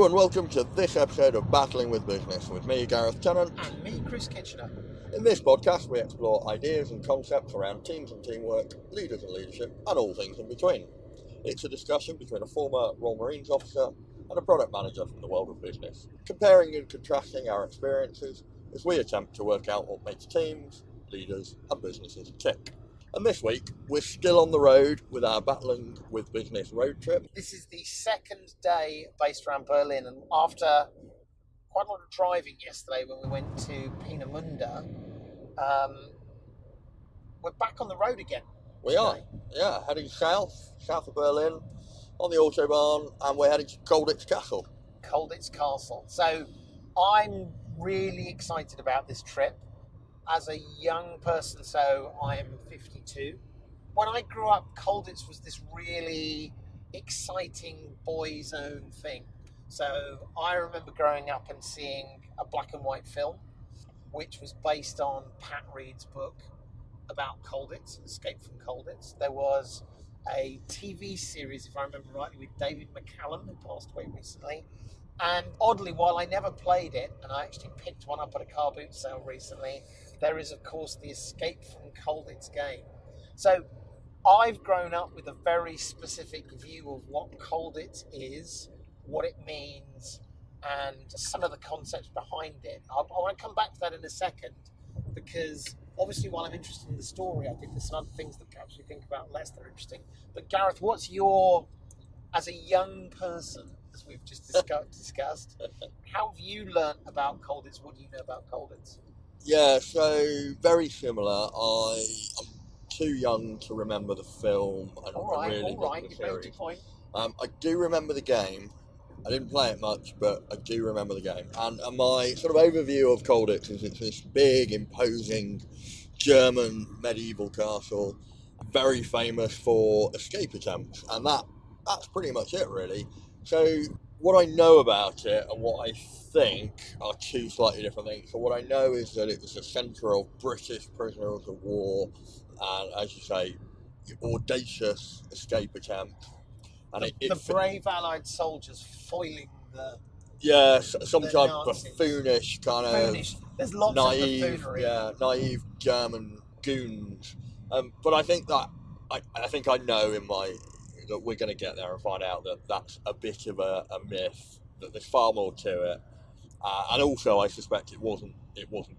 Hello and welcome to this episode of Battling with Business with me, Gareth Tennant. And me, Chris Kitchener. In this podcast, we explore ideas and concepts around teams and teamwork, leaders and leadership, and all things in between. It's a discussion between a former Royal Marines officer and a product manager from the world of business, comparing and contrasting our experiences as we attempt to work out what makes teams, leaders, and businesses tick. And this week, we're still on the road with our Battling with Business road trip. This is the second day based around Berlin, and after quite a lot of driving yesterday when we went to Peenemünde, we're back on the road again. We are, heading south of Berlin on the Autobahn, and we're heading to Colditz Castle. Colditz Castle. So I'm really excited about this trip. As a young person, so I'm 52. When I grew up, Colditz was this really exciting boys' own thing. So I remember growing up and seeing a black and white film, which was based on Pat Reed's book about Colditz, Escape from Colditz. There was a TV series, if I remember rightly, with David McCallum, who passed away recently. And oddly, while I never played it, and I actually picked one up at a car boot sale recently, there is, of course, the Escape from Colditz game. So I've grown up with a very specific view of what Colditz is, what it means, and some of the concepts behind it. I want to come back to that in a second, because obviously while I'm interested in the story, I think there's some other things that perhaps we think about less that are interesting. But Gareth, what's your, as a young person, as we've just discussed, how have you learnt about Colditz? What do you know about Colditz? Yeah, so very similar. I'm too young to remember the film and really not the series. I do remember the game. I didn't play it much, but I do remember the game. And my sort of overview of Colditz is it's this big, imposing German medieval castle, very famous for escape attempts, and that's pretty much it, really. So what I know about it and what I think are two slightly different things. So what I know is that it was a centre of British prisoners of war, and as you say, audacious escape attempt. And the brave Allied soldiers foiling the sometimes buffoonish kind of There's lots naive, of buffoonery. Naive German goons. But I think that I think I know that we're going to get there and find out that that's a bit of a myth. That there's far more to it, and also I suspect it wasn't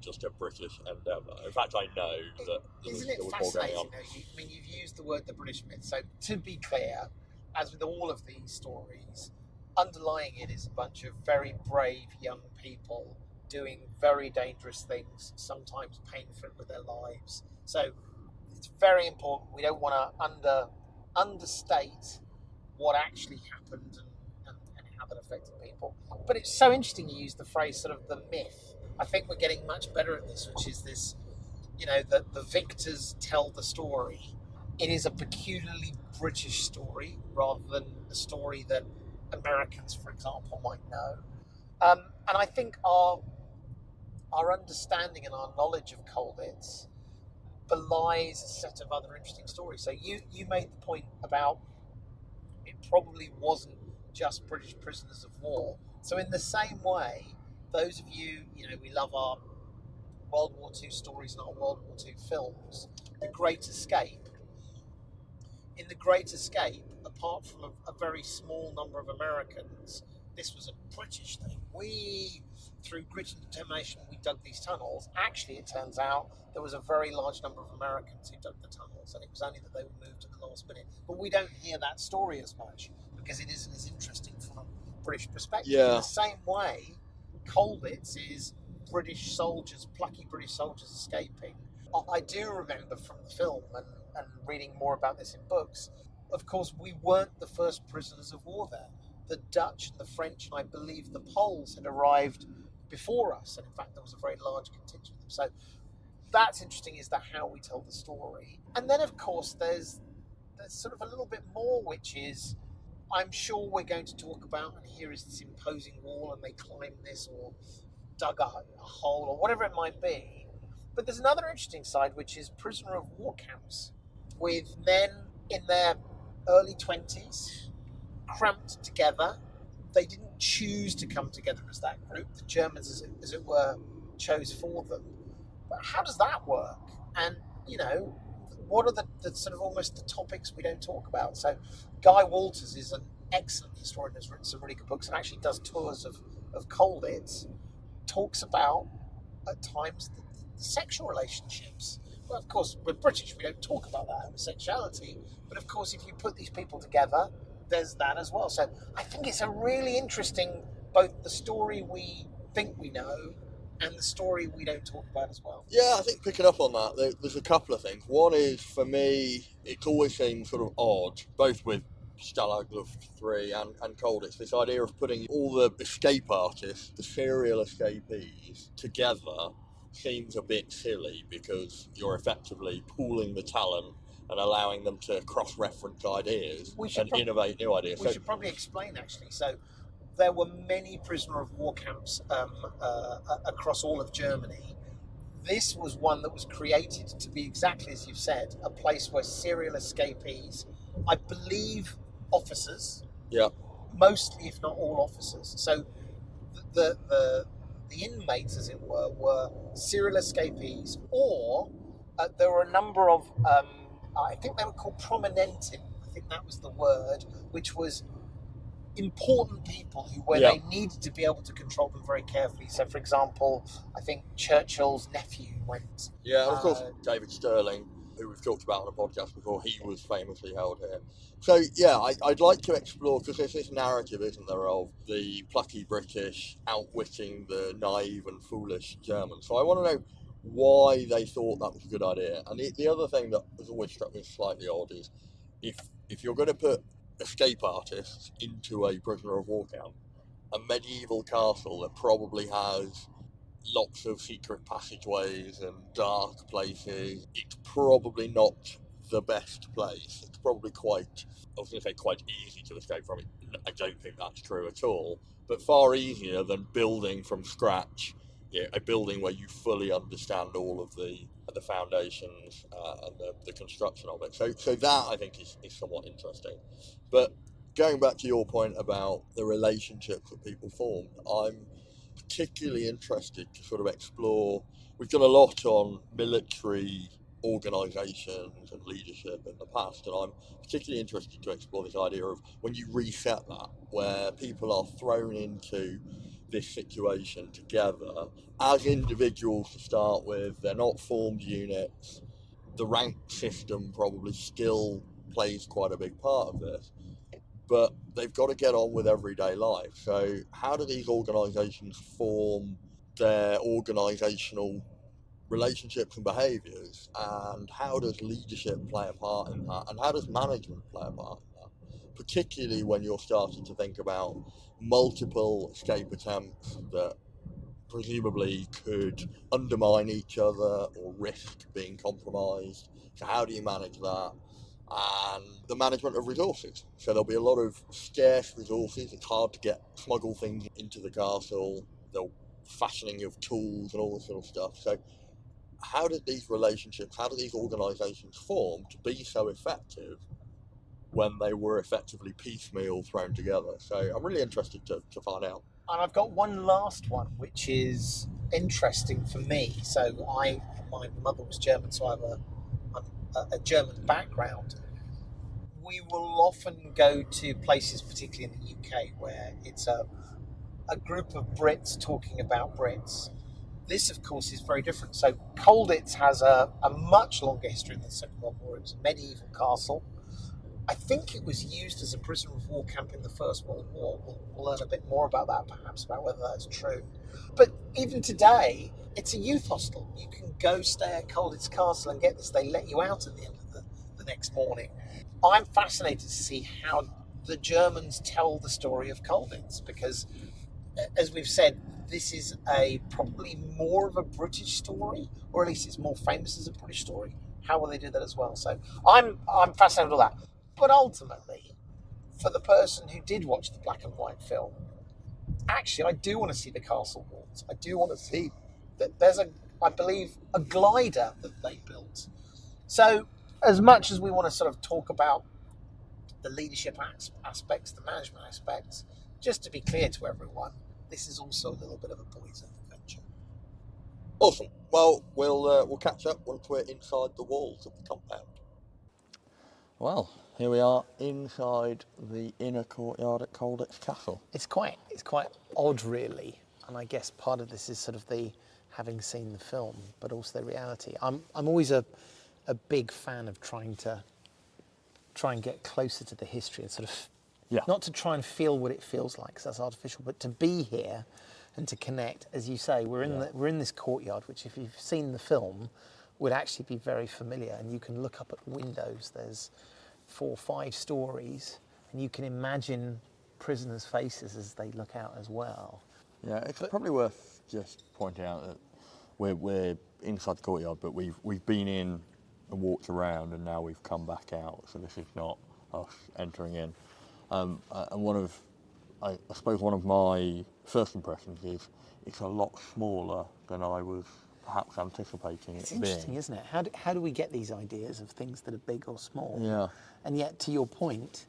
just a British endeavour. In fact, I know that there was more going on. I mean, you've used the word the British myth. So to be clear, as with all of these stories, underlying it is a bunch of very brave young people doing very dangerous things, sometimes paying for it with their lives. So it's very important. We don't want to understate what actually happened and how that affected people. But it's so interesting you use the phrase sort of the myth. I think we're getting much better at this, which is this, the victors tell the story. It is a peculiarly British story rather than a story that Americans, for example, might know. And I think our understanding and our knowledge of Colditz belies a set of other interesting stories. So you made the point about it probably wasn't just British prisoners of war. So in the same way, those of you, we love our World War II stories and our World War II films, The Great Escape. In The Great Escape, apart from a very small number of Americans, this was a British thing. Through grit and determination, we dug these tunnels. Actually, it turns out there was a very large number of Americans who dug the tunnels, and it was only that they were moved at the last minute. But we don't hear that story as much because it isn't as interesting from a British perspective. Yeah. In the same way, Colditz is British soldiers, plucky British soldiers escaping. I do remember from the film and reading more about this in books, of course, we weren't the first prisoners of war there. The Dutch and the French, and I believe the Poles had arrived before us, and in fact there was a very large contingent of them. So that's interesting, is that how we tell the story. And then of course there's sort of a little bit more, which is, I'm sure we're going to talk about, and here is this imposing wall and they climbed this or dug a hole or whatever it might be. But there's another interesting side, which is prisoner of war camps with men in their early 20s, cramped together, they didn't choose to come together as that group. The Germans, as it were, chose for them. But how does that work? And, what are the sort of almost the topics we don't talk about? So Guy Walters is an excellent historian, has written some really good books and actually does tours of Colditz, talks about, at times, the sexual relationships. Well, of course, we're British, we don't talk about that homosexuality, but of course, if you put these people together, there's that as well. So I think it's a really interesting, both the story we think we know and the story we don't talk about as well. Yeah, I think picking up on that, there's a couple of things. One is, for me, it always seems sort of odd, both with Stalag Luft 3 and Colditz, this idea of putting all the escape artists, the serial escapees, together seems a bit silly, because you're effectively pooling the talent and allowing them to cross-reference ideas and innovate new ideas. We should probably explain, actually. So there were many prisoner of war camps across all of Germany. This was one that was created to be exactly as you've said, a place where serial escapees, I believe officers, mostly if not all officers. So the inmates, as it were serial escapees, or there were a number of, I think they were called prominentim, I think that was the word, which was important people they needed to be able to control them very carefully. So, for example, I think Churchill's nephew went. Yeah, and of course, David Stirling, who we've talked about on a podcast before, he was famously held here. So, yeah, I'd like to explore, because there's this narrative, isn't there, of the plucky British outwitting the naive and foolish Germans. So I want to know why they thought that was a good idea. And the other thing that has always struck me as slightly odd is, if you're going to put escape artists into a prisoner of war camp, a medieval castle that probably has lots of secret passageways and dark places, it's probably not the best place. It's probably quite easy to escape from it. I don't think that's true at all, but far easier than building from scratch, a building where you fully understand all of the foundations and the construction of it. So that, I think, is somewhat interesting. But going back to your point about the relationships that people formed, I'm particularly interested to sort of explore. We've done a lot on military organisations and leadership in the past, and I'm particularly interested to explore this idea of when you reset that, where people are thrown into this situation together as individuals to start with. They're not formed units. The rank system probably still plays quite a big part of this, but they've got to get on with everyday life. So how do these organisations form their organisational relationships and behaviours, and how does leadership play a part in that, and how does management play a part in that, particularly when you're starting to think about multiple escape attempts that presumably could undermine each other or risk being compromised. So how do you manage that? And the management of resources. So there'll be a lot of scarce resources. It's hard to smuggle things into the castle. The fashioning of tools and all this sort of stuff. So how did these relationships, how do these organisations form to be so effective when they were effectively piecemeal thrown together? So I'm really interested to find out. And I've got one last one, which is interesting for me. So my mother was German, so I have a German background. We will often go to places, particularly in the UK, where it's a group of Brits talking about Brits. This, of course, is very different. So Colditz has a much longer history than the Second World War. It was a medieval castle. I think it was used as a prisoner of war camp in the First World War. We'll learn a bit more about that, perhaps, about whether that's true. But even today, it's a youth hostel. You can go stay at Colditz Castle and get this. They let you out at the end of the next morning. I'm fascinated to see how the Germans tell the story of Colditz, because, as we've said, this is probably more of a British story, or at least it's more famous as a British story. How will they do that as well? So I'm fascinated with all that. But ultimately, for the person who did watch the black and white film, actually, I do want to see the castle walls. I do want to see that there's I believe, a glider that they built. So as much as we want to sort of talk about the leadership aspects, the management aspects, just to be clear to everyone, this is also a little bit of a boys' adventure. Awesome. Well, we'll catch up once we're inside the walls of the compound. Well, here we are inside the inner courtyard at Colditz Castle. It's quite odd, really, and I guess part of this is sort of the having seen the film, but also the reality. I'm always a big fan of trying and get closer to the history and sort of not to try and feel what it feels like, because that's artificial, but to be here and to connect. As you say, we're in this courtyard, which if you've seen the film would actually be very familiar, and you can look up at windows. There's 4 or 5 stories, and you can imagine prisoners' faces as they look out as well. Yeah, it's probably worth just pointing out that we're inside the courtyard, but we've been in and walked around, and now we've come back out. So this is not us entering in. And I suppose one of my first impressions is it's a lot smaller than I was perhaps anticipating It's it being. interesting, isn't it? How do we get these ideas of things that are big or small? Yeah. And yet, to your point,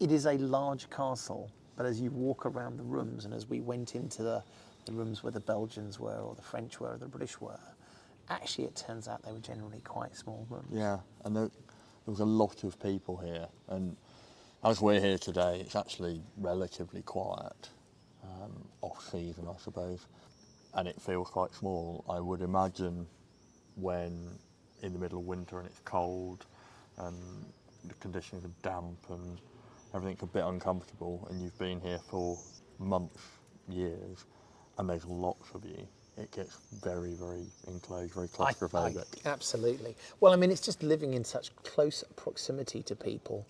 it is a large castle, but as you walk around the rooms, and as we went into the rooms where the Belgians were, or the French were, or the British were, actually it turns out they were generally quite small rooms. Yeah, and there was a lot of people here, and as we're here today, it's actually relatively quiet, off-season, I suppose, and it feels quite small. I would imagine when in the middle of winter and it's cold, and the conditions are damp and everything's a bit uncomfortable, and you've been here for months, years, and there's lots of you, it gets very, very enclosed, very claustrophobic. Absolutely. Well, I mean, it's just living in such close proximity to people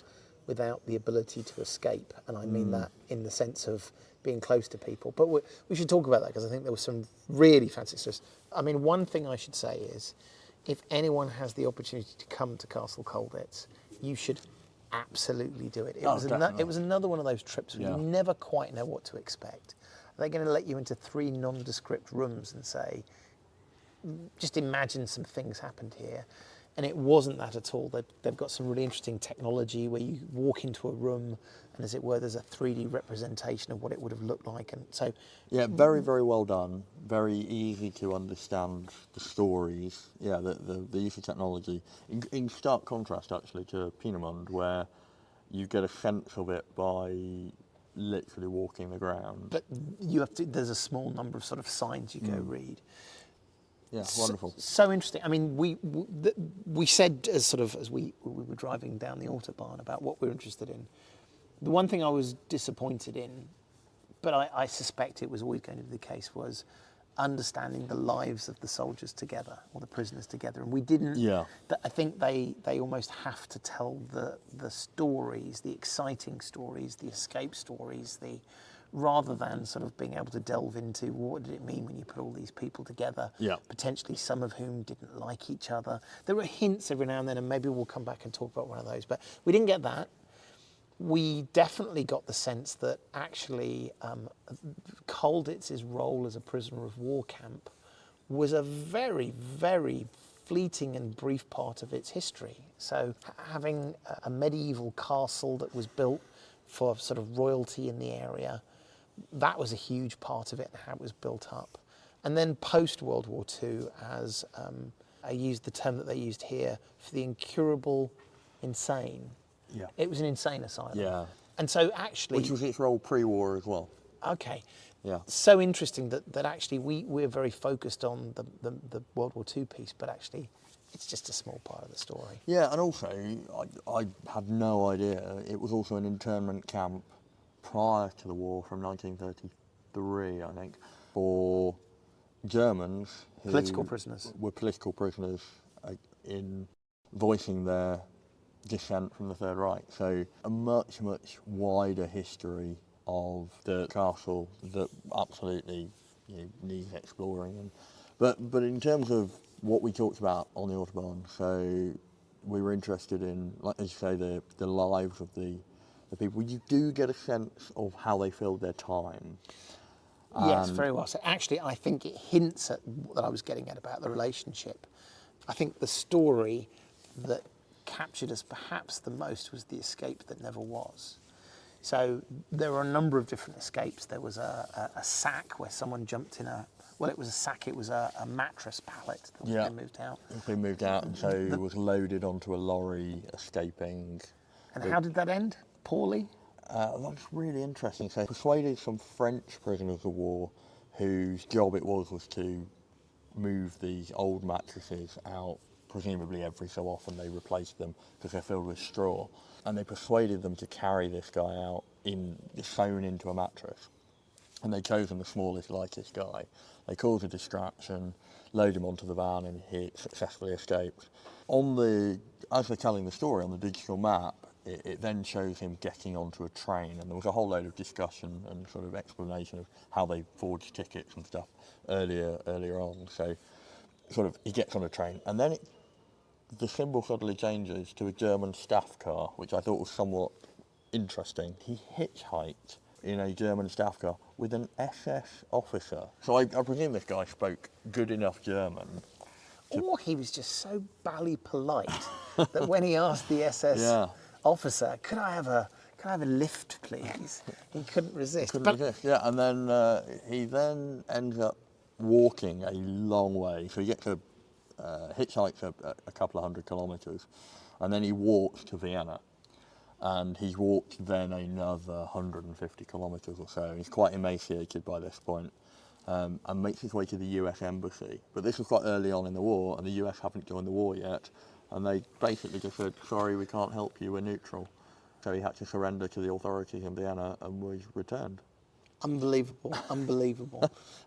without the ability to escape, and I mean that in the sense of being close to people. But we should talk about that, because I think there was some really fancy stuff. I mean, one thing I should say is, if anyone has the opportunity to come to Castle Colditz, you should absolutely do it. It was another one of those trips where you never quite know what to expect. They're going to let you into 3 nondescript rooms and say, just imagine some things happened here. And it wasn't that at all. They've got some really interesting technology where you walk into a room and, as it were, there's a 3D representation of what it would have looked like. And so, yeah, very, very well done. Very easy to understand the stories. Yeah, the use of technology. In stark contrast, actually, to Peenemünde, where you get a sense of it by literally walking the ground. But there's a small number of sort of signs you go read. Yeah, wonderful. So interesting. I mean, we said as we were driving down the Autobahn about what we're interested in. The one thing I was disappointed in, but I suspect it was always going to be the case, was understanding the lives of the soldiers together, or the prisoners together. And we didn't. Yeah. I think they almost have to tell the stories, the exciting stories, the escape stories, rather than sort of being able to delve into what did it mean when you put all these people together, potentially some of whom didn't like each other. There were hints every now and then, and maybe we'll come back and talk about one of those, but we didn't get that. We definitely got the sense that actually Colditz's role as a prisoner of war camp was a very, very fleeting and brief part of its history. So having a medieval castle that was built for sort of royalty in the area, that was a huge part of it and how it was built up. And then post-World War II, as I used the term that they used here, for the incurable insane. Yeah. It was an insane asylum. Yeah. And so actually... Which was its role pre-war as well. Okay. Yeah. So interesting that actually we're very focused on the World War II piece, but actually it's just a small part of the story. Yeah, and also, I had no idea, it was also an internment camp prior to the war from 1933, I think, for Germans who Political prisoners. Were political prisoners in voicing their dissent from the Third Reich. So a much, much wider history of the castle that absolutely needs exploring. But in terms of what we talked about on the Autobahn, so we were interested in, like as you say, the lives of the people. You do get a sense of how they filled their time. Yes, very well. So actually, I think it hints at what I was getting at about the relationship. I think the story that captured us perhaps the most was the escape that never was. So there were a number of different escapes. There was a sack where someone jumped in it was a sack, it was a mattress pallet that was being moved out. It was being moved out, and so it was loaded onto a lorry, escaping. And how did that end? Poorly? That's really interesting. So they persuaded some French prisoners of war whose job it was to move these old mattresses out. Presumably every so often they replaced them because they're filled with straw. And they persuaded them to carry this guy out sewn into a mattress. And they chosen the smallest, lightest guy. They caused a distraction, load him onto the van, and he successfully escaped. As they're telling the story on the digital map, it then shows him getting onto a train, and there was a whole load of discussion and sort of explanation of how they forged tickets and stuff earlier on. So sort of he gets on a train, and then the symbol suddenly changes to a German staff car, which I thought was somewhat interesting. He hitchhiked in a German staff car with an SS officer. So I presume this guy spoke good enough German. Or he was just so bally polite that when he asked the SS officer, could I have a lift, please? He couldn't resist. And then he then ends up walking a long way. So he gets hitchhikes a couple of 100 kilometres, and then he walks to Vienna. And he's walked then another 150 kilometres or so. He's quite emaciated by this point, and makes his way to the US embassy. But this was quite early on in the war, and the US haven't joined the war yet. And they basically just said, sorry, we can't help you, we're neutral. So he had to surrender to the authorities in Vienna and was returned. Unbelievable.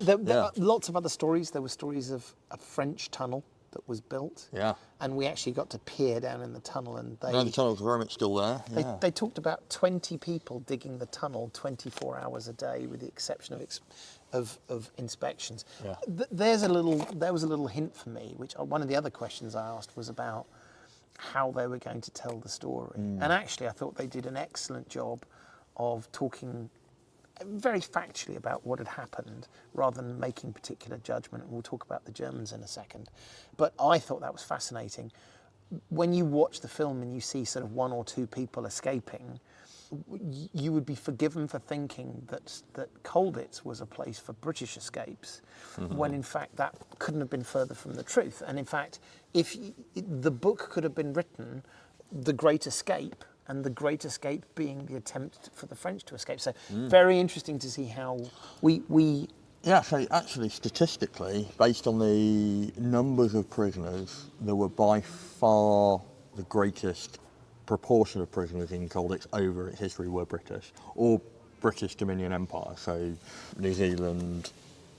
There are lots of other stories. There were stories of a French tunnel that was built. Yeah. And we actually got to peer down in the tunnel, and the tunnel's very much still there. They talked about 20 people digging the tunnel 24 hours a day, with the exception of inspections. Yeah. There was a little hint for me, which one of the other questions I asked was about how they were going to tell the story. And actually I thought they did an excellent job of talking very factually about what had happened rather than making particular judgment. And we'll talk about the Germans in a second. But I thought that was fascinating. When you watch the film and you see sort of one or two people escaping, you would be forgiven for thinking that Colditz was a place for British escapes, when in fact that couldn't have been further from the truth. And in fact, if the book could have been written, The Great Escape, and the Great Escape being the attempt for the French to escape. So very interesting to see how we Yeah, so actually statistically, based on the numbers of prisoners, there were by far the greatest proportion of prisoners in Colditz over its history were British, or British Dominion Empire, so New Zealand,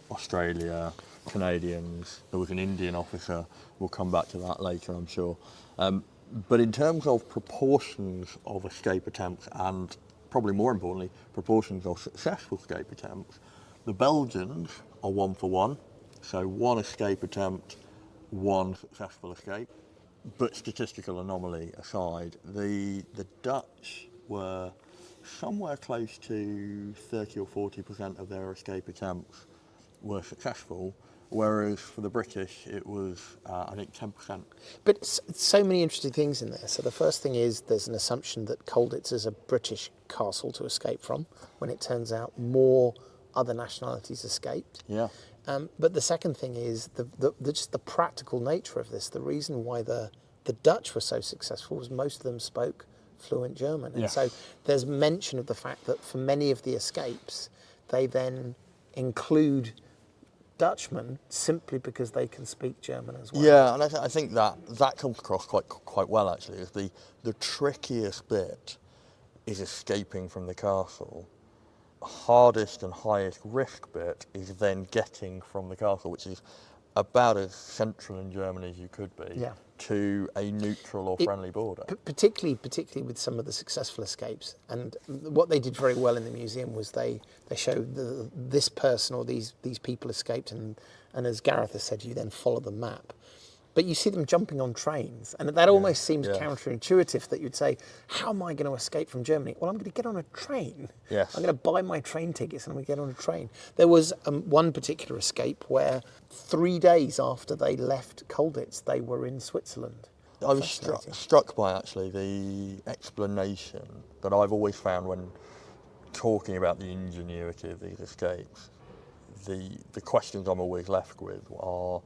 Australia, Canadians. There was an Indian officer, we'll come back to that later I'm sure. But in terms of proportions of escape attempts, and probably more importantly, proportions of successful escape attempts, the Belgians are 1 for 1, so one escape attempt, one successful escape. But statistical anomaly aside, the Dutch were somewhere close to 30 or 40% of their escape attempts were successful, whereas for the British it was, I think, 10%. But so many interesting things in there. So the first thing is there's an assumption that Colditz is a British castle to escape from, when it turns out more other nationalities escaped. Yeah. But the second thing is just the practical nature of this. The reason why the Dutch were so successful was most of them spoke fluent German. And so there's mention of the fact that for many of the escapes, they then include Dutchmen simply because they can speak German as well. Yeah, and I think that comes across quite well actually. Is the trickiest bit is escaping from the castle. Hardest and highest risk bit is then getting from the castle, which is about as central in Germany as you could be, to a neutral or friendly border. Particularly with some of the successful escapes. And what they did very well in the museum was they showed this person or these people escaped, and as Gareth has said, you then follow the map. But you see them jumping on trains, and that almost seems counterintuitive, that you'd say, how am I going to escape from Germany? Well, I'm going to get on a train. Yes. I'm going to buy my train tickets and I'm going to get on a train. There was one particular escape where 3 days after they left Colditz, they were in Switzerland. I was struck by actually the explanation that I've always found when talking about the ingenuity of these escapes, the questions I'm always left with are,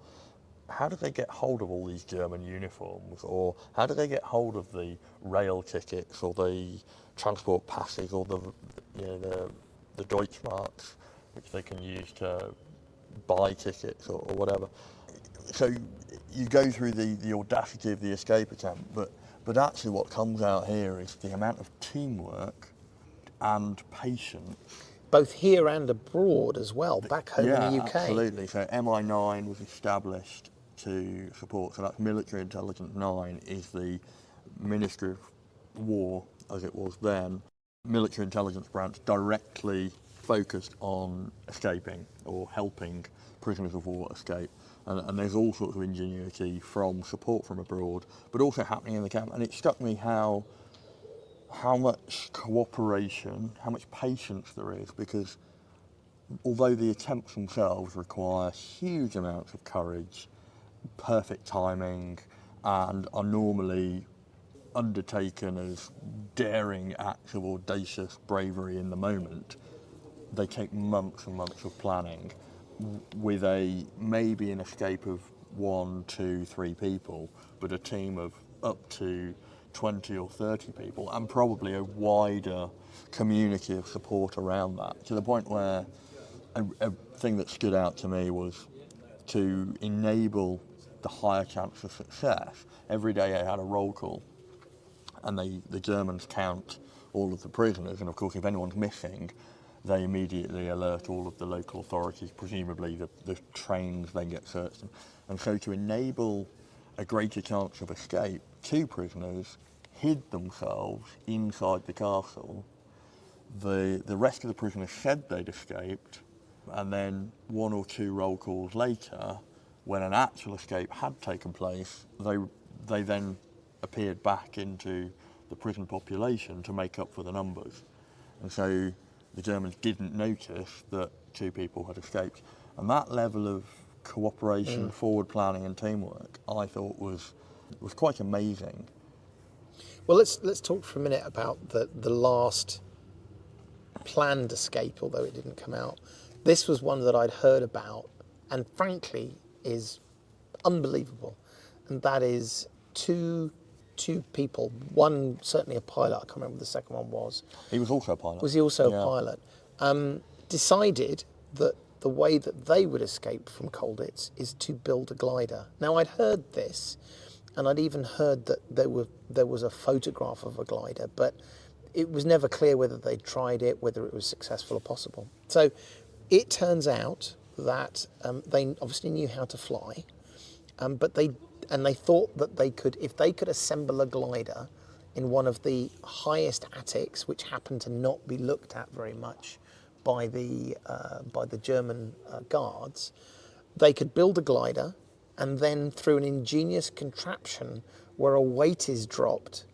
how do they get hold of all these German uniforms, or how do they get hold of the rail tickets, or the transport passes, or the Deutschmarks, which they can use to buy tickets or whatever. So you go through the audacity of the escape attempt, but actually what comes out here is the amount of teamwork and patience. Both here and abroad as well, back home in the UK. Absolutely. So MI9 was established to support, so that's Military Intelligence 9 is the Ministry of War, as it was then, military intelligence branch directly focused on escaping or helping prisoners of war escape. And there's all sorts of ingenuity from support from abroad, but also happening in the camp. And it struck me how much cooperation, how much patience there is, because although the attempts themselves require huge amounts of courage, perfect timing, and are normally undertaken as daring acts of audacious bravery in the moment, they take months and months of planning with maybe an escape of 1, 2, 3 people, but a team of up to 20 or 30 people, and probably a wider community of support around that, to the point where a thing that stood out to me was to enable the higher chance of success. Every day I had a roll call, and the Germans count all of the prisoners, and of course if anyone's missing, they immediately alert all of the local authorities, presumably the trains then get searched. And so to enable a greater chance of escape, 2 prisoners hid themselves inside the castle. The rest of the prisoners said they'd escaped, and then 1 or 2 roll calls later, when an actual escape had taken place, they then appeared back into the prison population to make up for the numbers. And so the Germans didn't notice that 2 people had escaped. And that level of cooperation, forward planning and teamwork, I thought was quite amazing. Well, let's talk for a minute about the last planned escape, although it didn't come out. This was one that I'd heard about, and frankly is unbelievable. And that is two people, one certainly a pilot, I can't remember what the second one was. He was also a pilot. Was he also a pilot? Decided that the way that they would escape from Colditz is to build a glider. Now, I'd heard this, and I'd even heard that there was a photograph of a glider, but it was never clear whether they'd tried it, whether it was successful or possible. So it turns out that they obviously knew how to fly, but they thought that they could, if they could assemble a glider in one of the highest attics, which happened to not be looked at very much by the German guards, they could build a glider, and then through an ingenious contraption where a weight is dropped,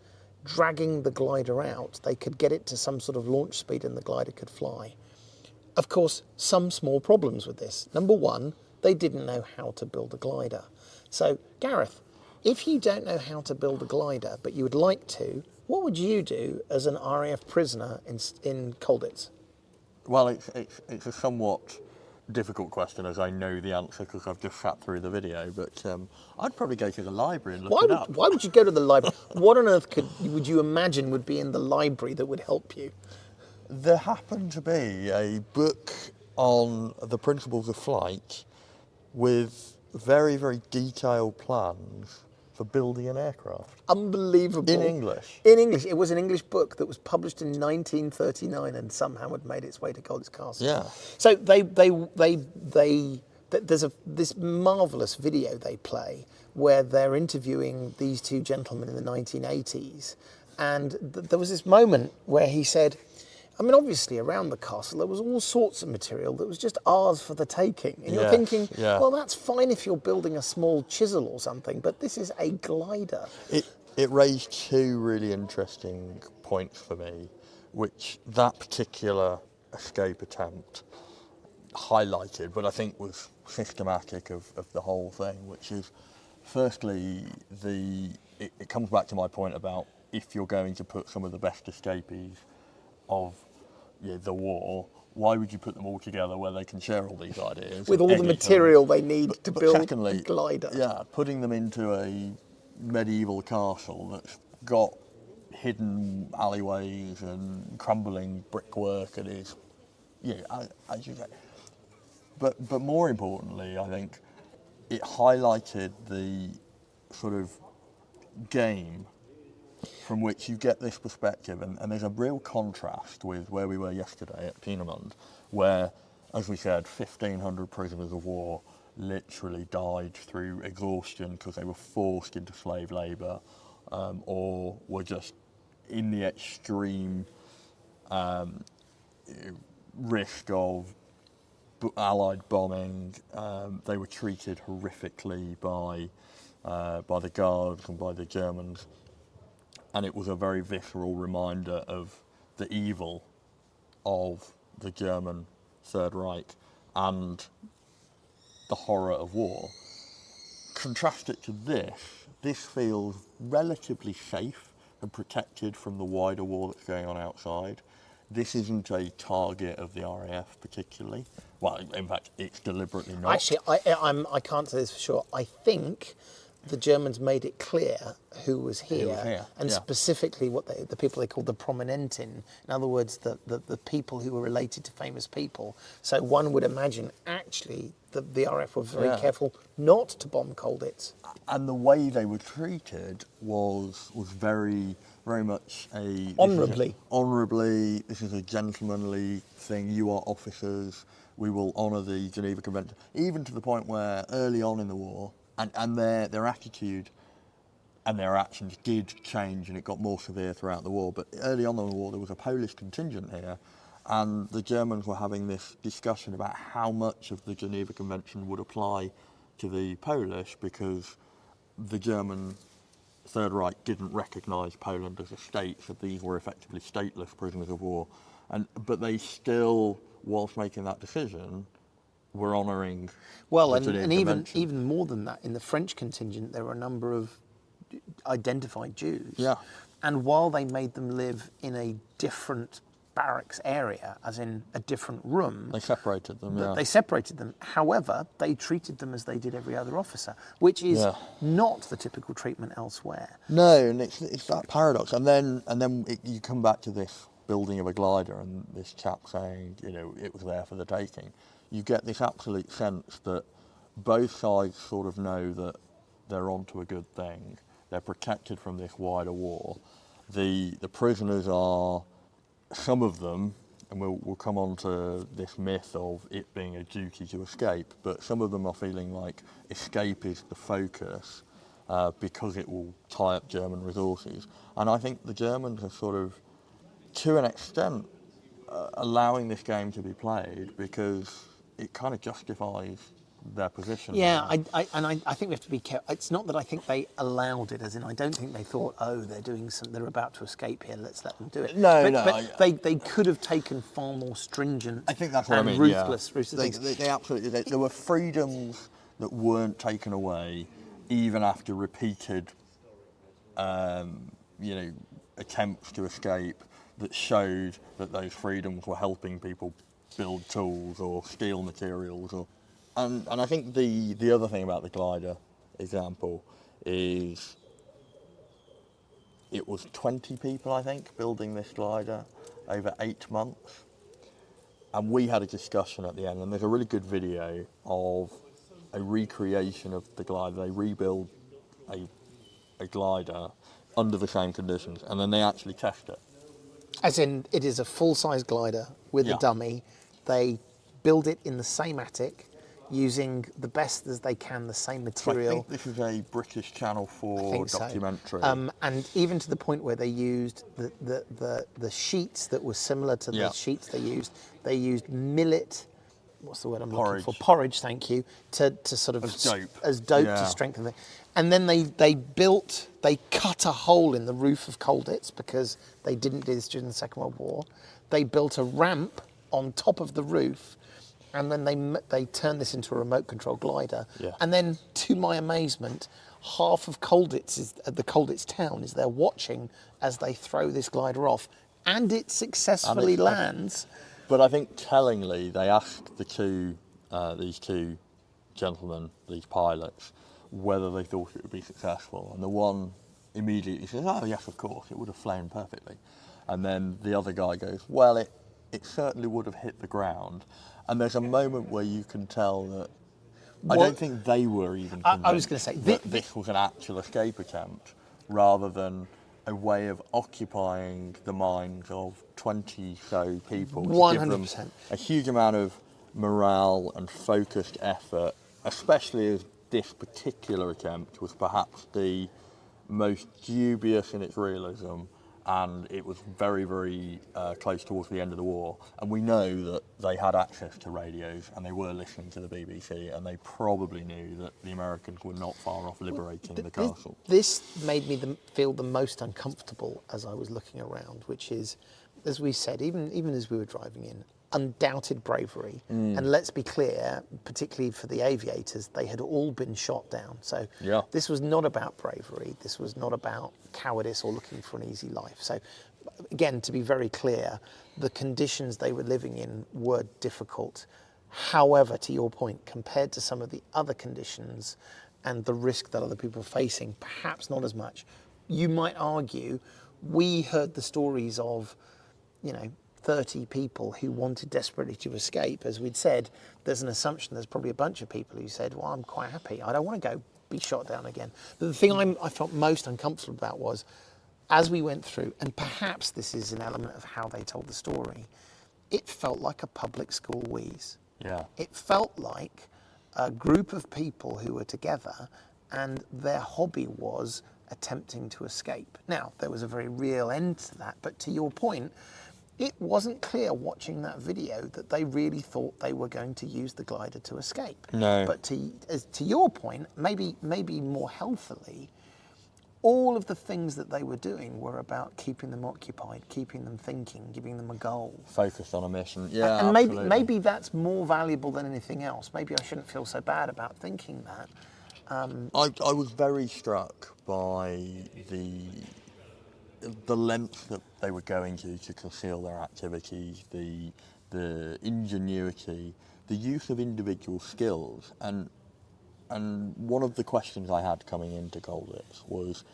dragging the glider out, they could get it to some sort of launch speed and the glider could fly. Of course, some small problems with this. Number one, they didn't know how to build a glider. So, Gareth, if you don't know how to build a glider, but you would like to, what would you do as an RAF prisoner in Colditz? Well, it's a somewhat difficult question, as I know the answer because I've just sat through the video, but I'd probably go to the library and look it up. Why would you go to the library? What on earth would you imagine would be in the library that would help you? There happened to be a book on the principles of flight with very, very detailed plans for building an aircraft. Unbelievable. In English. In English. It was an English book that was published in 1939 and somehow had made its way to Colditz Castle. Yeah. So there's this marvellous video they play where they're interviewing these 2 gentlemen in the 1980s, and there was this moment where he said, I mean, obviously around the castle there was all sorts of material that was just ours for the taking. And you're thinking, well, that's fine if you're building a small chisel or something, but this is a glider. It raised 2 really interesting points for me, which that particular escape attempt highlighted, but I think was systematic of the whole thing, which is, firstly, it comes back to my point about if you're going to put some of the best escapees of the war, why would you put them all together where they can share all these ideas? With all the material they need to build a glider. Yeah, putting them into a medieval castle that's got hidden alleyways and crumbling brickwork and is, as you say. But more importantly, I think it highlighted the sort of game from which you get this perspective, and there's a real contrast with where we were yesterday at Peenemund, where, as we said, 1,500 prisoners of war literally died through exhaustion because they were forced into slave labour, or were just in the extreme risk of Allied bombing. They were treated horrifically by the Guards and by the Germans, and it was a very visceral reminder of the evil of the German Third Reich and the horror of war. Contrast it to this feels relatively safe and protected from the wider war that's going on outside. This isn't a target of the RAF particularly. Well, in fact, it's deliberately not. Actually, I can't say this for sure. I think the Germans made it clear who was here, and specifically what the people they called the Prominenten. In other words, the people who were related to famous people. So one would imagine actually the RAF were very careful not to bomb Colditz. And the way they were treated was very much honourably. This is a gentlemanly thing. You are officers. We will honour the Geneva Convention, even to the point where early on in the war, and their attitude and their actions did change, and it got more severe throughout the war. But early on in the war, there was a Polish contingent here, and the Germans were having this discussion about how much of the Geneva Convention would apply to the Polish, because the German Third Reich didn't recognise Poland as a state, so these were effectively stateless prisoners of war. But they still, whilst making that decision, were honouring the Geneva Convention. Even more than that, in the French contingent, there were a number of identified Jews. Yeah. And while they made them live in a different barracks area, as in a different room, they separated them. They separated them. However, they treated them as they did every other officer, which is not the typical treatment elsewhere. No, and it's that paradox. And then you come back to this building of a glider, and this chap saying, it was there for the taking. You get this absolute sense that both sides sort of know that they're onto a good thing. They're protected from this wider war. The prisoners are, some of them, and we'll come on to this myth of it being a duty to escape, but some of them are feeling like escape is the focus because it will tie up German resources. And I think the Germans are sort of, to an extent, allowing this game to be played because it kind of justifies their position. Yeah, I think we have to be careful. It's not that I think they allowed it, as in I don't think they thought, they're about to escape here, let's let them do it. But they could have taken far more stringent ruthless things. They absolutely, there were freedoms that weren't taken away even after repeated attempts to escape that showed that those freedoms were helping people build tools or steal materials. And I think the other thing about the glider example is it was 20 people, I think, building this glider over 8 months. And we had a discussion at the end, and there's a really good video of a recreation of the glider. They rebuild a glider under the same conditions, and then they actually test it. As in, it is a full-size glider with a dummy. They build it in the same attic, using the best as they can, the same material. So I think this is a British Channel 4 documentary. And even to the point where they used the sheets that were similar to the sheets they used. They used millet, what's the word I'm looking for? Porridge, thank you, to sort of... As dope to strengthen it. And then they cut a hole in the roof of Colditz because they didn't do this during the Second World War. They built a ramp on top of the roof, and then they turned this into a remote control glider. Yeah. And then, to my amazement, half of Colditz the Colditz town is there watching as they throw this glider off And it successfully lands. But I think tellingly, they asked these two gentlemen, these pilots, whether they thought it would be successful. And the one immediately says, oh yes, of course, it would have flown perfectly. And then the other guy goes, well, it certainly would have hit the ground. And there's a moment where you can tell that I don't think they were even convinced I was going to say, that this was an actual escape attempt, rather than a way of occupying the minds of 20 so people to 100%. give them a huge amount of morale and focused effort, especially as this particular attempt was perhaps the most dubious in its realism, and it was very, very close towards the end of the war. And we know that they had access to radios and they were listening to the BBC, and they probably knew that the Americans were not far off liberating the castle. This made me feel the most uncomfortable as I was looking around, which is, as we said, even as we were driving in, undoubted bravery. And let's be clear, particularly for the aviators, they had all been shot down. So this was not about bravery. This was not about cowardice or looking for an easy life. So again, to be very clear, the conditions they were living in were difficult. However, to your point, compared to some of the other conditions and the risk that other people were facing, perhaps not as much. You might argue, we heard the stories of, 30 people who wanted desperately to escape. As we'd said, there's an assumption there's probably a bunch of people who said, well, I'm quite happy. I don't want to go be shot down again. But the thing I felt most uncomfortable about was, as we went through, and perhaps this is an element of how they told the story, it felt like a public school wheeze. Yeah. It felt like a group of people who were together and their hobby was attempting to escape. Now, there was a very real end to that, but to your point, it wasn't clear watching that video that they really thought they were going to use the glider to escape. No. But to your point, maybe more healthily, all of the things that they were doing were about keeping them occupied, keeping them thinking, giving them a goal. Focused on a mission, yeah, and absolutely. maybe that's more valuable than anything else. Maybe I shouldn't feel so bad about thinking that. I was very struck by the lengths that they were going to conceal their activities, the ingenuity, the use of individual skills, and one of the questions I had coming into Colditz was,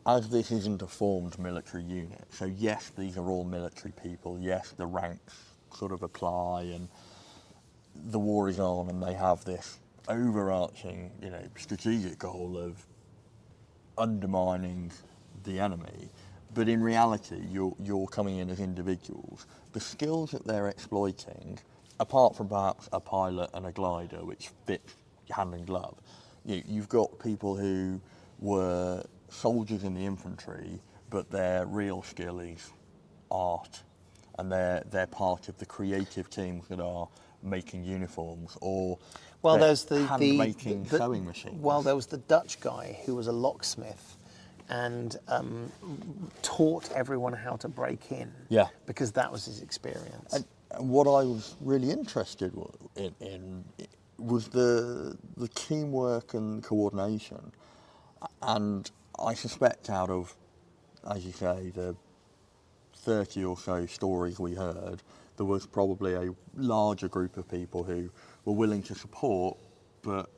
as this isn't a formed military unit, so yes, these are all military people, yes, the ranks sort of apply, and the war is on, and they have this overarching, strategic goal of undermining the enemy, but in reality, you're coming in as individuals. The skills that they're exploiting, apart from perhaps a pilot and a glider, which fits hand in glove, you've got people who were soldiers in the infantry, but their real skill is art, and they're part of the creative teams that are making uniforms, or there's the hand-making sewing machines. Well, there was the Dutch guy who was a locksmith and taught everyone how to break in. Yeah. Because that was his experience. And what I was really interested in was the teamwork and coordination. And I suspect out of, as you say, the 30 or so stories we heard, there was probably a larger group of people who were willing to support, but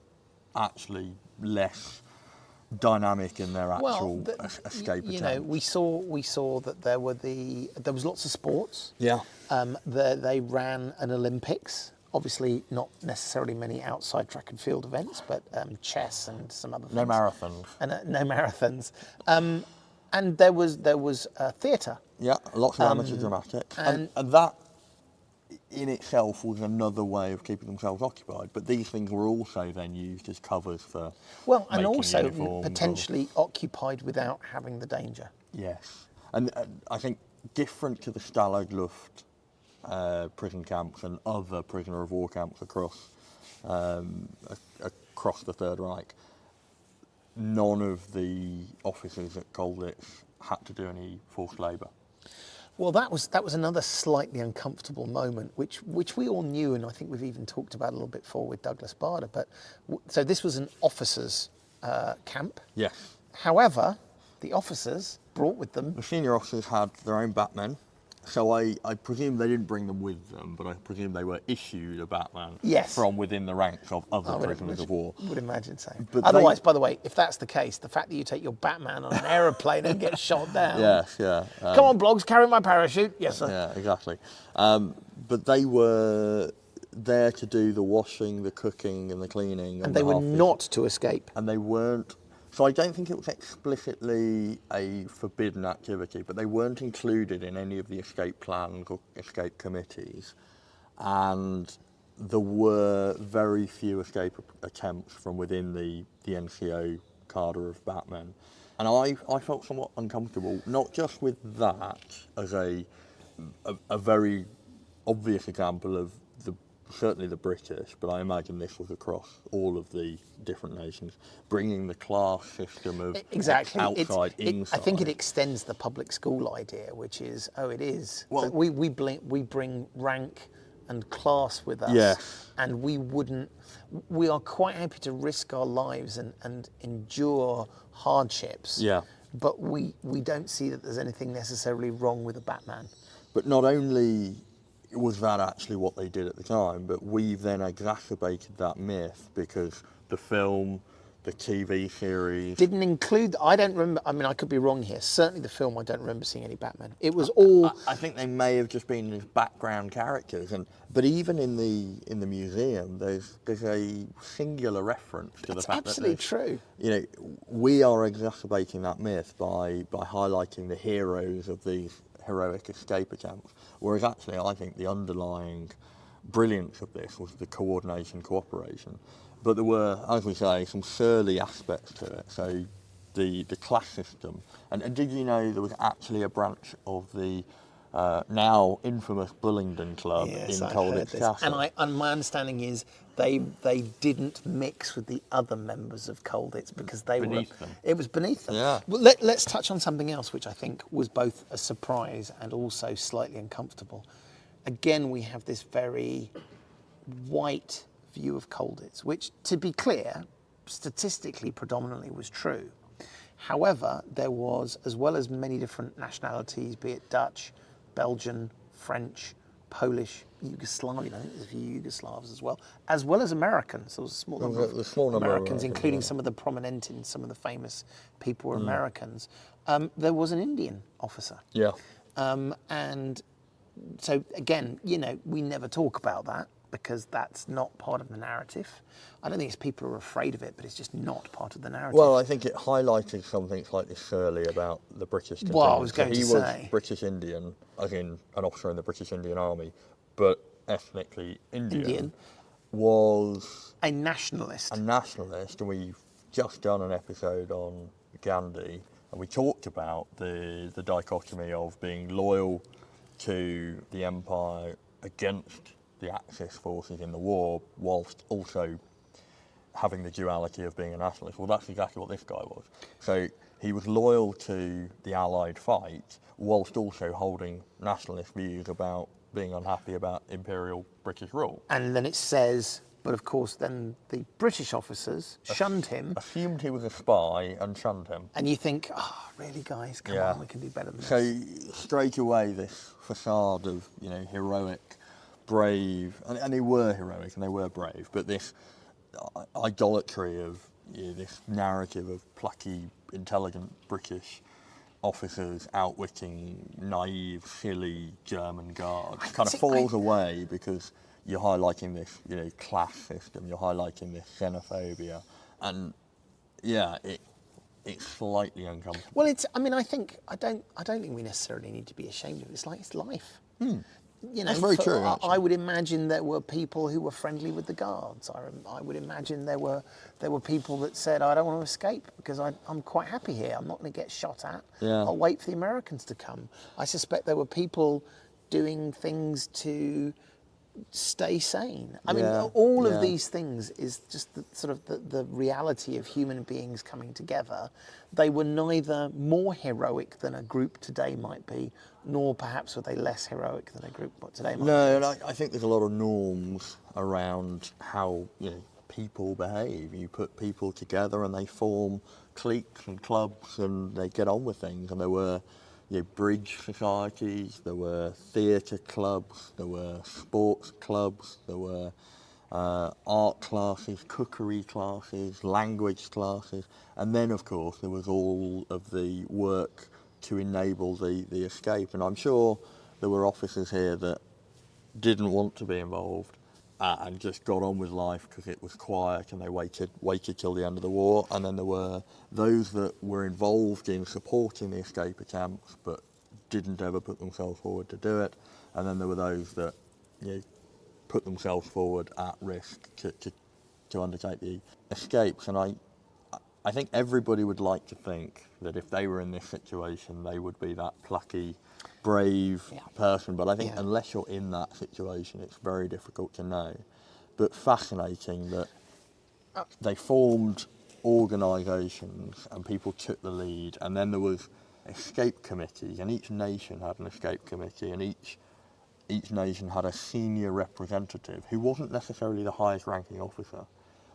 actually less dynamic in their actual escape attempt. We saw that there was lots of sports. Yeah. They ran an Olympics. Obviously, not necessarily many outside track and field events, but chess and some other things. No marathons. And no marathons. And there was theatre. Yeah, lots of amateur dramatics, and that in itself was another way of keeping themselves occupied. But these things were also then used as covers for and also uniforms potentially occupied without having the danger. Yes, and I think different to the Stalag Luft prison camps and other prisoner of war camps across the Third Reich, none of the officers at Colditz had to do any forced labour. Well, that was another slightly uncomfortable moment, which we all knew, and I think we've even talked about a little bit before with Douglas Bader. But so this was an officers' camp. Yes. However, the officers brought with them. The senior officers had their own Batman. So I presume they didn't bring them with them, but I presume they were issued a Batman from within the ranks of other prisoners of war. Would imagine so. But otherwise, by the way, if that's the case, the fact that you take your Batman on an aeroplane and get shot down. Yes, yeah. Come on, Blogs, carry my parachute. Yes, sir. Yeah, exactly. But they were there to do the washing, the cooking, and the cleaning. And they were not to escape. And they weren't. So I don't think it was explicitly a forbidden activity, but they weren't included in any of the escape plans or escape committees. And there were very few escape attempts from within the NCO cadre of Batmen. And I felt somewhat uncomfortable, not just with that as a very obvious example of certainly the British, but I imagine this was across all of the different nations, bringing the class system of outside, inside. I think it extends the public school idea, which is, well, we bring rank and class with us, and we are quite happy to risk our lives and endure hardships, but we don't see that there's anything necessarily wrong with a Batman. But not only was that actually what they did at the time, but we've then exacerbated that myth because the film, the TV series didn't include. I don't remember. I mean, I could be wrong here. Certainly, the film, I don't remember seeing any Batman. It was all. I think they may have just been as background characters, but even in the museum, there's a singular reference to the fact that absolutely true. You know, we are exacerbating that myth by highlighting the heroes of these heroic escape attempts, whereas actually I think the underlying brilliance of this was the coordination, cooperation. But there were, as we say, some surly aspects to it. So the class system, and did you know there was actually a branch of the now infamous Bullingdon Club in Colditz Castle? And my understanding is they didn't mix with the other members of Colditz because they beneath were them. It was beneath them. Yeah. Well, let's touch on something else, which I think was both a surprise and also slightly uncomfortable. Again, we have this very white view of Colditz, which, to be clear, statistically predominantly was true. However, there was, as well as many different nationalities, be it Dutch, Belgian, French, Polish, Yugoslavian, I think there's a few Yugoslavs as well as Americans. There was a small number of Americans, including some of the prominent and some of the famous people were Americans. There was an Indian officer. Yeah. And so, again, you know, we never talk about that because that's not part of the narrative. I don't think it's people are afraid of it, but it's just not part of the narrative. Well, I think it highlighted something slightly surly about the British contingent. Well, I was going to say. He was British Indian, as in an officer in the British Indian Army, but ethnically Indian. Was a nationalist. And we've just done an episode on Gandhi, and we talked about the dichotomy of being loyal to the empire against the Axis forces in the war, whilst also having the duality of being a nationalist. Well, that's exactly what this guy was. So he was loyal to the Allied fight, whilst also holding nationalist views about being unhappy about imperial British rule. And then it says, but of course then the British officers shunned him. Assumed he was a spy and shunned him. And you think, oh, really, guys? Come on, we can do better than this. So straight away, this facade of, you know, heroic, brave, and they were heroic and they were brave, but this idolatry of, you know, this narrative of plucky, intelligent British officers outwitting naive, silly German guards kind of falls away because you're highlighting this, you know, class system. You're highlighting this xenophobia, and it's slightly uncomfortable. Well, I mean, I don't think we necessarily need to be ashamed of it. It's life. You know, that's very true. I would imagine there were people who were friendly with the guards. I would imagine there were people that said, I don't want to escape because I'm quite happy here. I'm not going to get shot at. Yeah. I'll wait for the Americans to come. I suspect there were people doing things to stay sane. I mean, all of these things is just the reality of human beings coming together. They were neither more heroic than a group today might be, nor perhaps were they less heroic than a group today might be. No, and I think there's a lot of norms around how, you know, people behave. You put people together and they form cliques and clubs, and they get on with things. And there were, bridge societies, there were theatre clubs, there were sports clubs, there were art classes, cookery classes, language classes, and then of course there was all of the work to enable the escape. And I'm sure there were officers here that didn't want to be involved and just got on with life because it was quiet, and they waited till the end of the war. And then there were those that were involved in supporting the escape attempts but didn't ever put themselves forward to do it. And then there were those that put themselves forward at risk to undertake the escapes. And I think everybody would like to think that if they were in this situation, they would be that plucky, brave person. But I think unless you're in that situation, it's very difficult to know. But fascinating that they formed organisations and people took the lead. And then there was escape committees, and each nation had an escape committee, and each nation had a senior representative who wasn't necessarily the highest ranking officer,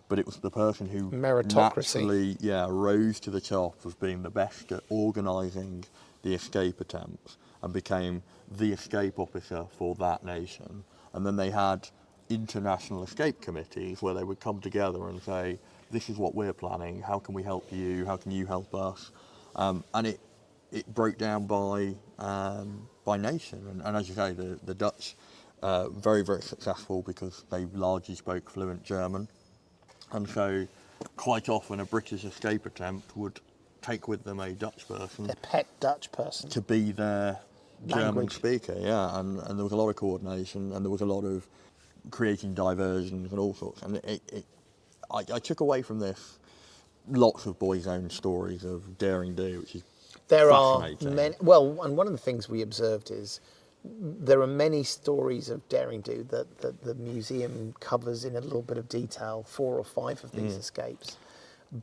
but it was the person who naturally rose to the top of being the best at organising the escape attempts and became the escape officer for that nation. And then they had international escape committees where they would come together and say, this is what we're planning, how can we help you, how can you help us? And it broke down by nation. And as you say, the Dutch, very, very successful because they largely spoke fluent German. And so quite often a British escape attempt would take with them a Dutch person. Their pet Dutch person. To be their German speaker, And there was a lot of coordination, and there was a lot of creating diversions and all sorts. And I took away from this lots of boys' own stories of daring do, which is there are many. Well, and one of the things we observed is there are many stories of daring do that the museum covers in a little bit of detail, 4 or 5 of these escapes.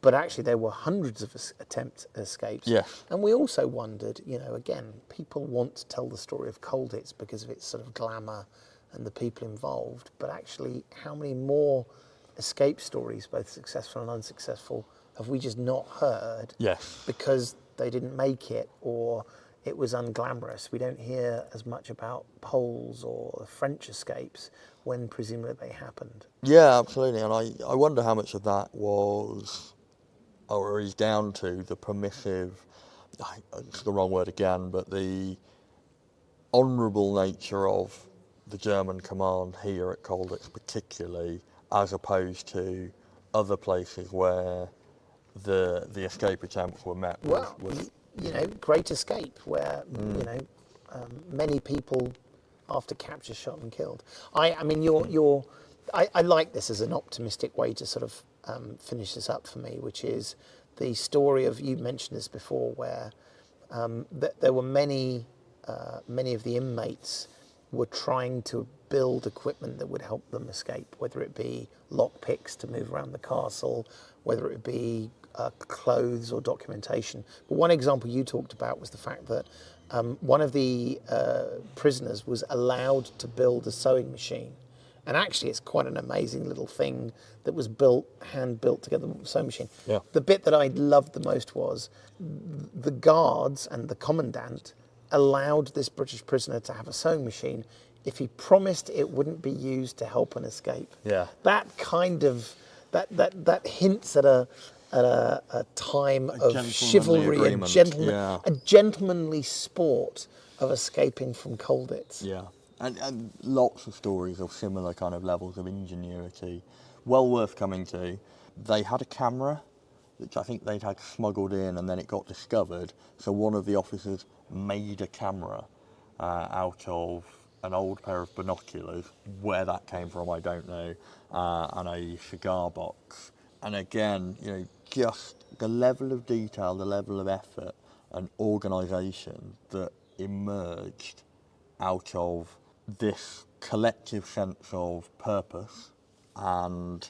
But actually there were hundreds of attempt escapes. Yes. And we also wondered, again, people want to tell the story of Colditz because of its sort of glamour and the people involved. But actually, how many more escape stories, both successful and unsuccessful, have we just not heard? Yes. Because they didn't make it, or it was unglamorous. We don't hear as much about Poles or the French escapes when presumably they happened. Yeah, absolutely. And I wonder how much of that was, or is down to the permissive, it's the wrong word again, but the honourable nature of the German command here at Colditz particularly, as opposed to other places where the escape attempts were met with Great Escape, where many people after capture shot and killed. I like this as an optimistic way to sort of finish this up for me, which is the story of, you mentioned this before, where there were many of the inmates were trying to build equipment that would help them escape, whether it be lockpicks to move around the castle, whether it be clothes or documentation. But one example you talked about was the fact that one of the prisoners was allowed to build a sewing machine. And actually it's quite an amazing little thing that was hand-built together with a sewing machine. Yeah. The bit that I loved the most was the guards and the commandant allowed this British prisoner to have a sewing machine if he promised it wouldn't be used to help an escape. Yeah. That kind of, that hints at a time of chivalry and a gentlemanly sport of escaping from Colditz. Yeah, and lots of stories of similar kind of levels of ingenuity. Well worth coming to. They had a camera, which I think they'd had smuggled in, and then it got discovered. So one of the officers made a camera out of an old pair of binoculars. Where that came from, I don't know, and a cigar box. And again, just the level of detail, the level of effort and organisation that emerged out of this collective sense of purpose and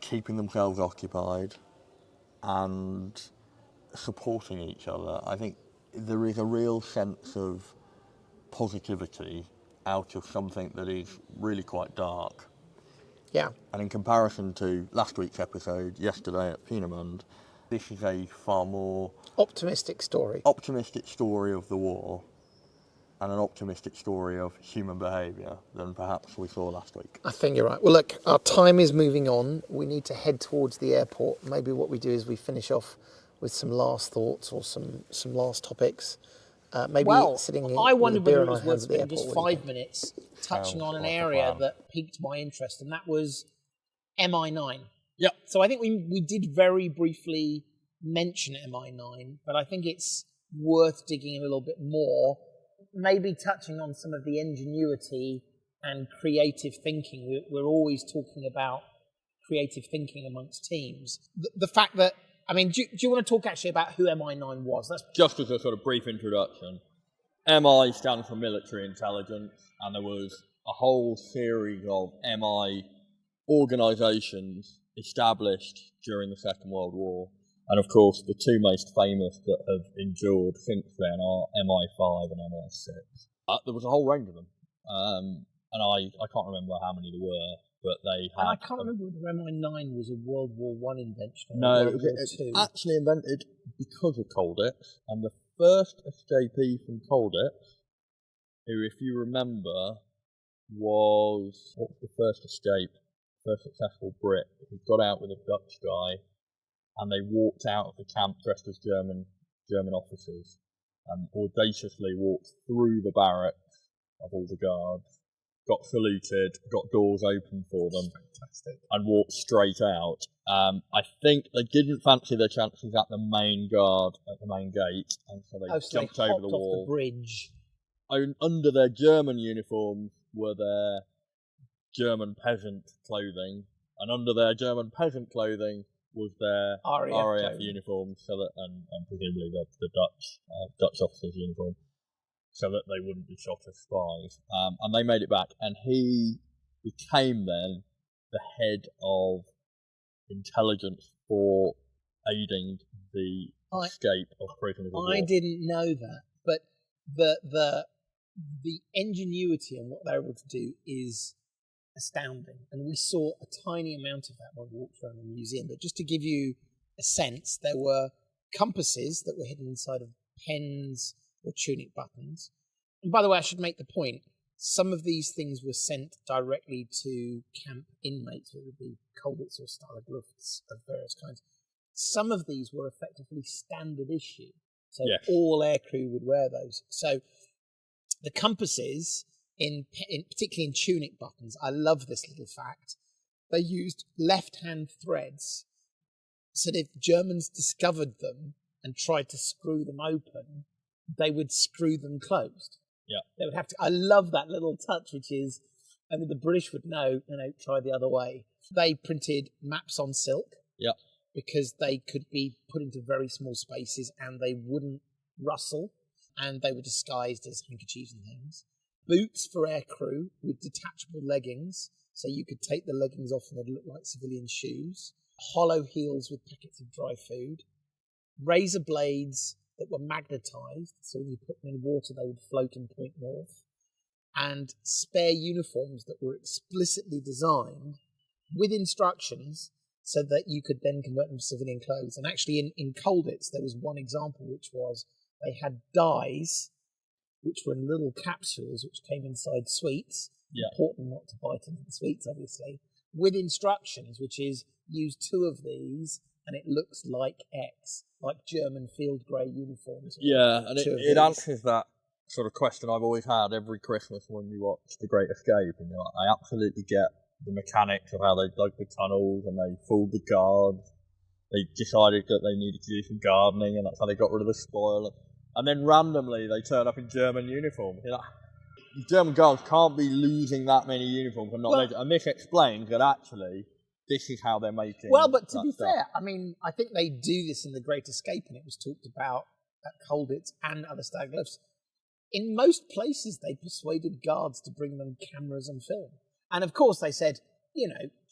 keeping themselves occupied and supporting each other. I think there is a real sense of positivity out of something that is really quite dark. Yeah. And in comparison to last week's episode, yesterday at Peenemund, This is a far more optimistic story of the war and an optimistic story of human behaviour than perhaps we saw last week. I think you're right. Well, look, our time is moving on. We need to head towards the airport. Maybe what we do is we finish off with some last thoughts or some last topics. Maybe sitting here I wonder with a beer whether in it our was hands worth at the spending airport. just 5 minutes touching on an area that piqued my interest, and that was MI9. Yep. So I think we did very briefly mention MI9, but I think it's worth digging a little bit more, maybe touching on some of the ingenuity and creative thinking. We're always talking about creative thinking amongst teams. The fact that, I mean, do you want to talk actually about who MI9 was? That's just as a sort of brief introduction. MI stands for military intelligence, and there was a whole series of MI organisations established during the Second World War. And of course, the two most famous that have endured since then are MI5 and MI6. There was a whole range of them. And I can't remember how many there were, but they had... And I can't remember whether MI9 was a World War I invention or No, World War it II. actually invented because of Colditz, and the first escapee from Colditz, who, if you remember, was... What was the first escape? First successful Brit. He got out with a Dutch guy, and they walked out of the camp dressed as German officers, and audaciously walked through the barracks of all the guards, got saluted, got doors open for them, and walked straight out. I think they didn't fancy their chances at the main guard at the main gate, and so they jumped over the wall. Off the bridge. Under their German uniforms were their German peasant clothing, and under their German peasant clothing was their RAF uniform, so that and presumably the Dutch officers' uniform, so that they wouldn't be shot as spies. And they made it back, and he became then the head of intelligence for aiding the escape of prisoners of war. I didn't know that, but the ingenuity and what they were able to do is astounding. And we saw a tiny amount of that when we walked around the museum. But just to give you a sense, there were compasses that were hidden inside of pens or tunic buttons. And by the way, I should make the point, some of these things were sent directly to camp inmates, whether it be Colditz or Stahlgruffs of various kinds. Some of these were effectively standard issue. So all aircrew would wear those. So the compasses, particularly in tunic buttons, I love this little fact, they used left-hand threads, so that if Germans discovered them and tried to screw them open, they would screw them closed. Yeah, they would have to. I love that little touch, which is, I mean, the British would know, try the other way. They printed maps on silk. Yeah, because they could be put into very small spaces and they wouldn't rustle, and they were disguised as handkerchiefs and things. Boots for air crew with detachable leggings, so you could take the leggings off and they'd look like civilian shoes. Hollow heels with packets of dry food. Razor blades that were magnetised, so when you put them in water they would float and point north. And spare uniforms that were explicitly designed with instructions so that you could then convert them to civilian clothes. And actually in Colditz there was one example, which was they had dyes which were in little capsules which came inside sweets. Yeah. Important not to bite into the sweets, obviously, with instructions, which is use 2 of these and it looks like X, like German field grey uniforms. Yeah, and it answers that sort of question I've always had every Christmas when you watch The Great Escape, and you're like, I absolutely get the mechanics of how they dug the tunnels and they fooled the guards. They decided that they needed to do some gardening, and that's how they got rid of the spoil. And then randomly they turn up in German uniforms. You're like, the German guards can't be losing that many uniforms and not making. And this explains that actually this is how they're making. Well, but to be fair, I mean, I think they do this in The Great Escape, and it was talked about at Colditz and other stag lifts. In most places, they persuaded guards to bring them cameras and film. And of course, they said,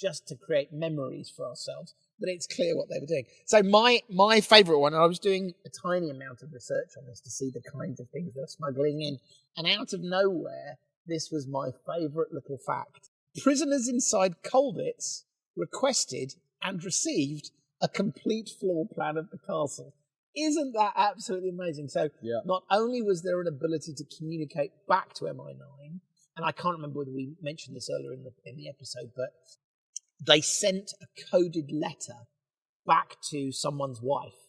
just to create memories for ourselves. But it's clear what they were doing. So my favourite one, and I was doing a tiny amount of research on this to see the kinds of things they're smuggling in. And out of nowhere, this was my favourite little fact. Prisoners inside Colditz requested and received a complete floor plan of the castle. Isn't that absolutely amazing? So not only was there an ability to communicate back to MI9, and I can't remember whether we mentioned this earlier in the episode, but they sent a coded letter back to someone's wife.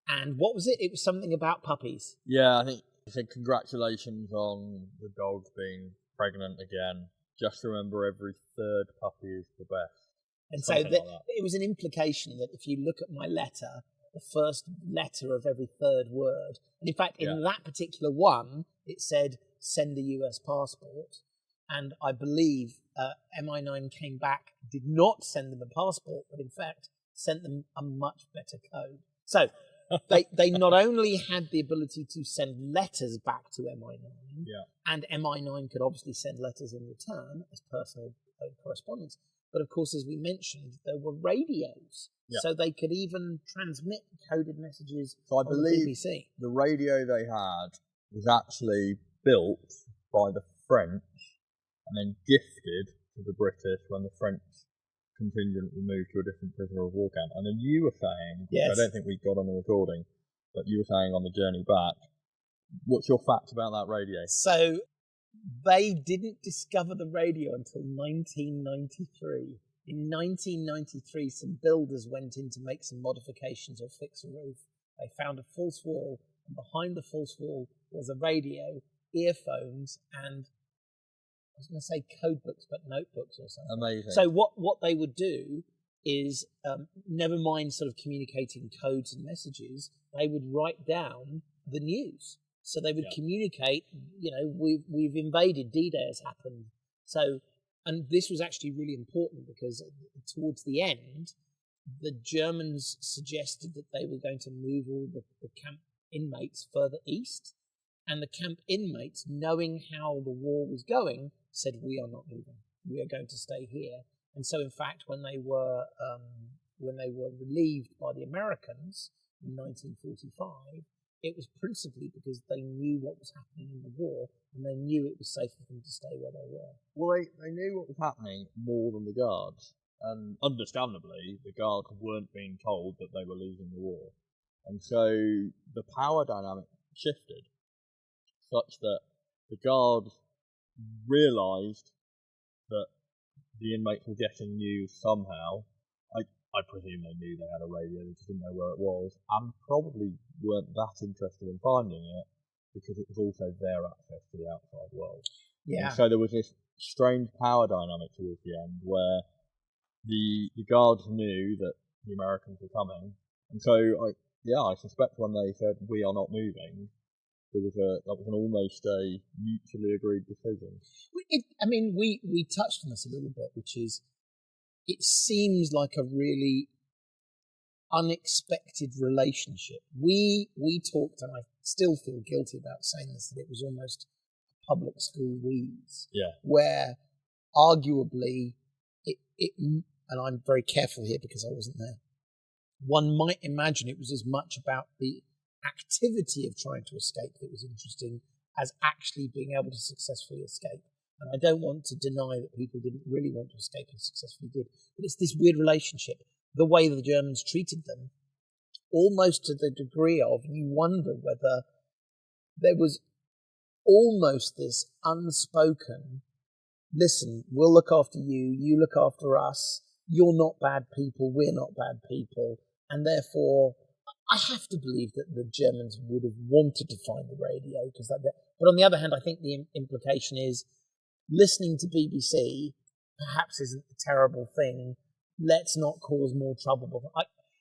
And what was it? It was something about puppies. Yeah, I think it said congratulations on the dog being pregnant again. Just remember every third puppy is the best. And so it was an implication that if you look at my letter, the first letter of every third word, and in fact, in that particular one, it said, send a US passport. And I believe MI9 came back, did not send them a passport, but in fact, sent them a much better code. So they not only had the ability to send letters back to MI9, and MI9 could obviously send letters in return as personal correspondence, but of course, as we mentioned, there were radios, so they could even transmit coded messages. So I believe the BBC. The radio they had was actually built by the French and then gifted to the British when the French contingent were moved to a different prisoner of war camp. And then you were saying, I don't think we got on the recording, but you were saying on the journey back, what's your fact about that radio? So they didn't discover the radio until 1993. In 1993, some builders went in to make some modifications or fix a roof. They found a false wall, and behind the false wall was a radio, earphones, and I was going to say code books, but notebooks or something. Amazing. So what they would do is, never mind sort of communicating codes and messages, they would write down the news. So they would communicate, we've invaded, D-Day has happened. So, and this was actually really important because towards the end, the Germans suggested that they were going to move all the camp inmates further east. And the camp inmates, knowing how the war was going, said, we are not moving. We are going to stay here. And so, in fact, when they were relieved by the Americans in 1945, it was principally because they knew what was happening in the war, and they knew it was safe for them to stay where they were. Well, they knew what was happening more than the guards. And understandably, the guards weren't being told that they were losing the war. And so the power dynamic shifted such that the guards realised that the inmates were getting news somehow. I presume they knew they had a radio, they just didn't know where it was, and probably weren't that interested in finding it because it was also their access to the outside world. Yeah. And so there was this strange power dynamic towards the end where the guards knew that the Americans were coming, and so I suspect when they said we are not moving, that was almost a mutually agreed decision. We touched on this a little bit, which is, it seems like a really unexpected relationship. We talked, and I still feel guilty about saying this, that it was almost public school wheeze. Yeah. Where arguably and I'm very careful here because I wasn't there, one might imagine it was as much about the activity of trying to escape that was interesting as actually being able to successfully escape. And I don't want to deny that people didn't really want to escape and successfully did. But it's this weird relationship. The way the Germans treated them, almost to the degree of, you wonder whether there was almost this unspoken, listen, we'll look after you, you look after us, you're not bad people, we're not bad people. And therefore, I have to believe that the Germans would have wanted to find the radio. But on the other hand, I think the implication is, listening to BBC perhaps isn't a terrible thing. Let's not cause more trouble.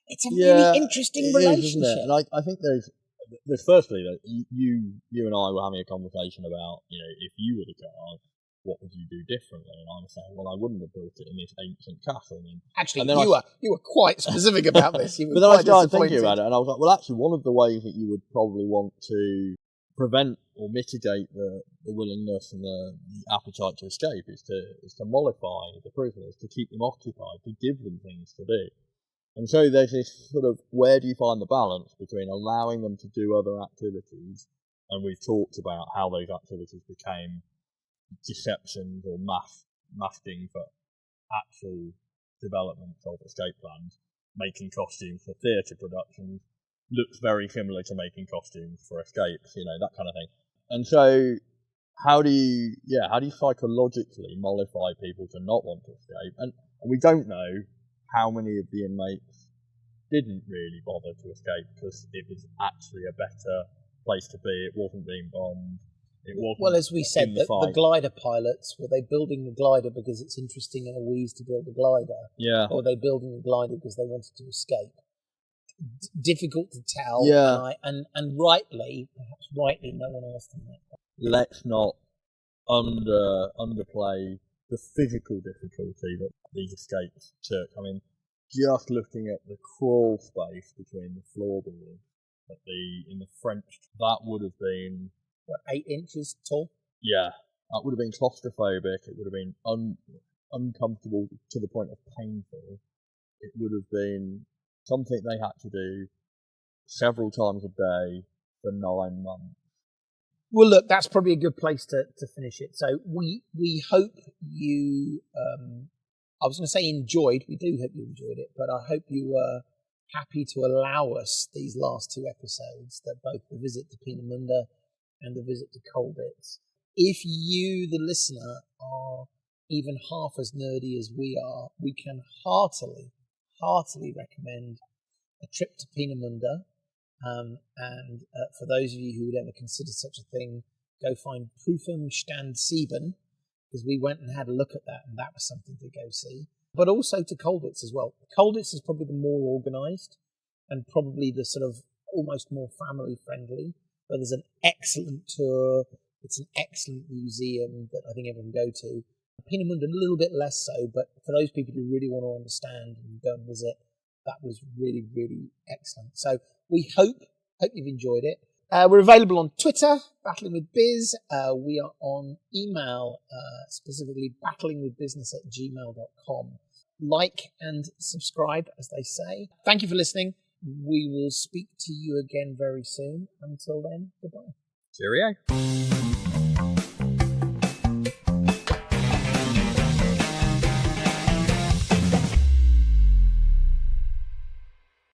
It's a really interesting relationship. Isn't it? And I think there's firstly that you and I were having a conversation about, if you were the guard, what would you do differently? And I was saying, well, I wouldn't have built it in this ancient castle. Actually, you were quite specific about this. But then I started thinking about it, and I was like, well, actually, one of the ways that you would probably want to prevent or mitigate the willingness and the appetite to escape is to mollify the prisoners, to keep them occupied, to give them things to do. And so there's this sort of, where do you find the balance between allowing them to do other activities, and we've talked about how those activities became deceptions or masking for actual development of escape plans, making costumes for theatre productions looks very similar to making costumes for escapes, that kind of thing. And so how do you psychologically mollify people to not want to escape? And we don't know how many of the inmates didn't really bother to escape because it was actually a better place to be. It wasn't being bombed. It wasn't. Well, as we said, the fight. glider pilots, were they building the glider because it's interesting in a wheeze to build a glider? Yeah. Or were they building the glider because they wanted to escape? Difficult to tell. Yeah. And perhaps rightly, no one asked them that. Let's not underplay the physical difficulty that these escapes took. I mean, just looking at the crawl space between the floorboards in the French, that would have been 8 inches tall. Yeah, that would have been claustrophobic. It would have been uncomfortable to the point of painful. It would have been something they had to do several times a day for 9 months. Well, look, that's probably a good place to finish it. So we hope you, I was going to say enjoyed. We do hope you enjoyed it, but I hope you were happy to allow us these last 2 episodes, that both the visit to Peenemünde and the visit to Colditz. If you, the listener, are even half as nerdy as we are, we can heartily recommend a trip to Peenemünde. And for those of you who would ever consider such a thing, go find Prüfungsstand 7, because we went and had a look at that, and that was something to go see. But also to Colditz as well. Colditz is probably the more organised and probably the sort of almost more family-friendly. But there's an excellent tour. It's an excellent museum that I think everyone can go to. Peenemünde a little bit less so, but for those people who really want to understand and go and visit, that was really, really excellent. So we hope you've enjoyed it. We're available on Twitter, Battling with Biz. We are on email, specifically battlingwithbusiness@gmail.com. Like and subscribe, as they say. Thank you for listening. We will speak to you again very soon. Until then, goodbye. Cheerio.